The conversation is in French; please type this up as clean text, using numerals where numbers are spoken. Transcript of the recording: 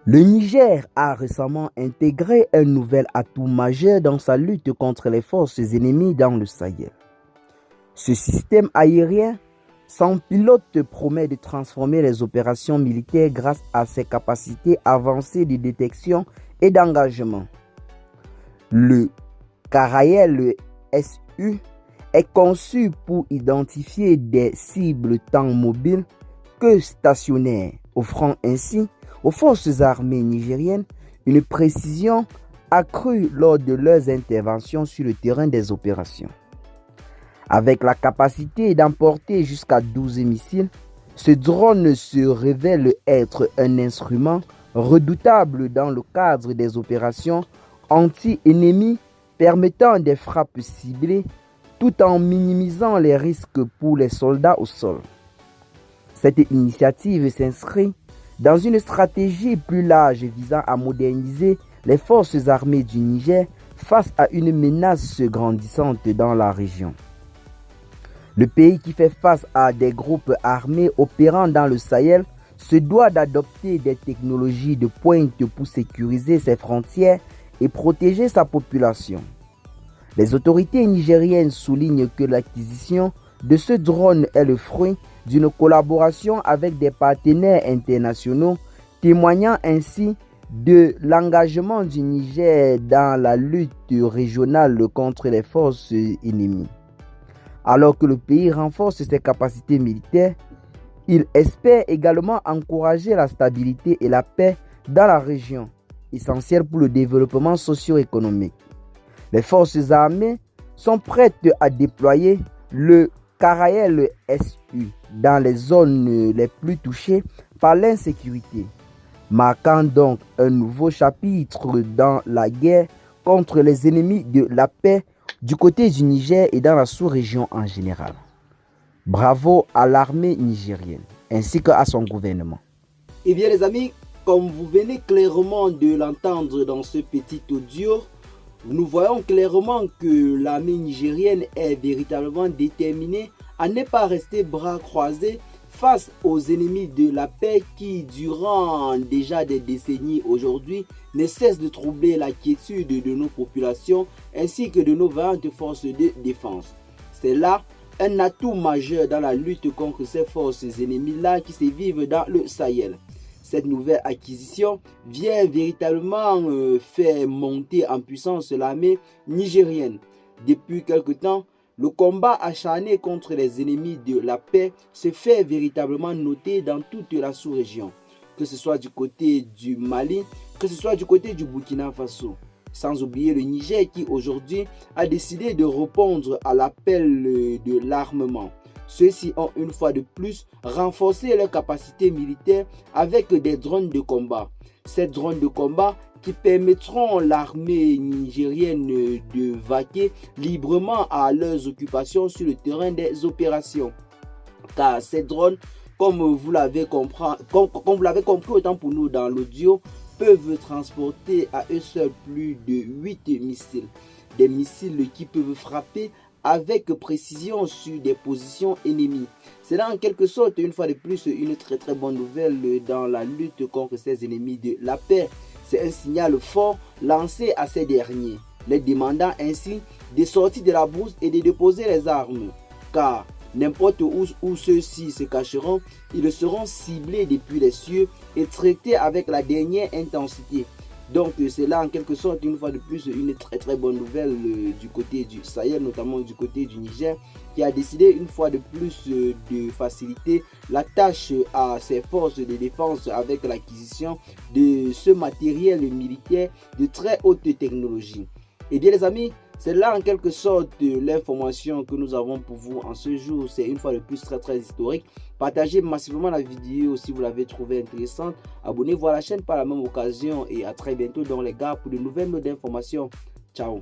Le Niger a récemment intégré un nouvel atout majeur dans sa lutte contre les forces ennemies dans le Sahel. Ce système aérien sans pilote promet de transformer les opérations militaires grâce à ses capacités avancées de détection et d'engagement. Le Caraïel SU est conçu pour identifier des cibles tant mobiles que stationnaires, offrant ainsi aux forces armées nigériennes une précision accrue lors de leurs interventions sur le terrain des opérations. Avec la capacité d'emporter jusqu'à 12 missiles, ce drone se révèle être un instrument redoutable dans le cadre des opérations anti-ennemies permettant des frappes ciblées tout en minimisant les risques pour les soldats au sol. Cette initiative s'inscrit dans une stratégie plus large visant à moderniser les forces armées du Niger face à une menace grandissante dans la région. Le pays qui fait face à des groupes armés opérant dans le Sahel se doit d'adopter des technologies de pointe pour sécuriser ses frontières et protéger sa population. Les autorités nigériennes soulignent que l'acquisition de ce drone est le fruit d'une collaboration avec des partenaires internationaux, témoignant ainsi de l'engagement du Niger dans la lutte régionale contre les forces ennemies. Alors que le pays renforce ses capacités militaires, il espère également encourager la stabilité et la paix dans la région, essentielle pour le développement socio-économique. Les forces armées sont prêtes à déployer le Caraïel SU dans les zones les plus touchées par l'insécurité, marquant donc un nouveau chapitre dans la guerre contre les ennemis de la paix du côté du Niger et dans la sous-région en général. Bravo à l'armée nigérienne ainsi qu'à son gouvernement. Eh bien les amis, comme vous venez clairement de l'entendre dans ce petit audio, nous voyons clairement que l'armée nigérienne est véritablement déterminée à ne pas rester bras croisés face aux ennemis de la paix qui, durant déjà des décennies aujourd'hui, ne cessent de troubler la quiétude de nos populations ainsi que de nos vaillantes forces de défense. C'est là un atout majeur dans la lutte contre ces forces ennemies-là qui se vivent dans le Sahel. Cette nouvelle acquisition vient véritablement faire monter en puissance l'armée nigérienne. Depuis quelque temps, le combat acharné contre les ennemis de la paix se fait véritablement noter dans toute la sous-région, que ce soit du côté du Mali, que ce soit du côté du Burkina Faso. Sans oublier le Niger qui aujourd'hui a décidé de répondre à l'appel de l'armement. Ceux-ci ont une fois de plus renforcé leurs capacités militaires avec des drones de combat. Ces drones de combat qui permettront à l'armée nigérienne de vaquer librement à leurs occupations sur le terrain des opérations. Car ces drones, comme vous l'avez compris autant pour nous dans l'audio, peuvent transporter à eux seuls plus de 8 missiles. Des missiles qui peuvent frapper avec précision sur des positions ennemies. C'est là en quelque sorte une fois de plus une très bonne nouvelle dans la lutte contre ces ennemis de la paix. C'est un signal fort lancé à ces derniers, les demandant ainsi de sortir de la brousse et de déposer les armes. Car n'importe où ceux-ci se cacheront, ils seront ciblés depuis les cieux et traités avec la dernière intensité. Donc c'est là en quelque sorte une fois de plus une très bonne nouvelle du côté du Sahel, notamment du côté du Niger, qui a décidé une fois de plus de faciliter la tâche à ses forces de défense avec l'acquisition de ce matériel militaire de très haute technologie. Et bien les amis, c'est là en quelque sorte l'information que nous avons pour vous en ce jour. C'est une fois de plus très historique. Partagez massivement la vidéo si vous l'avez trouvée intéressante. Abonnez-vous à la chaîne par la même occasion et à très bientôt dans les gars pour de nouvelles notes d'informations. Ciao.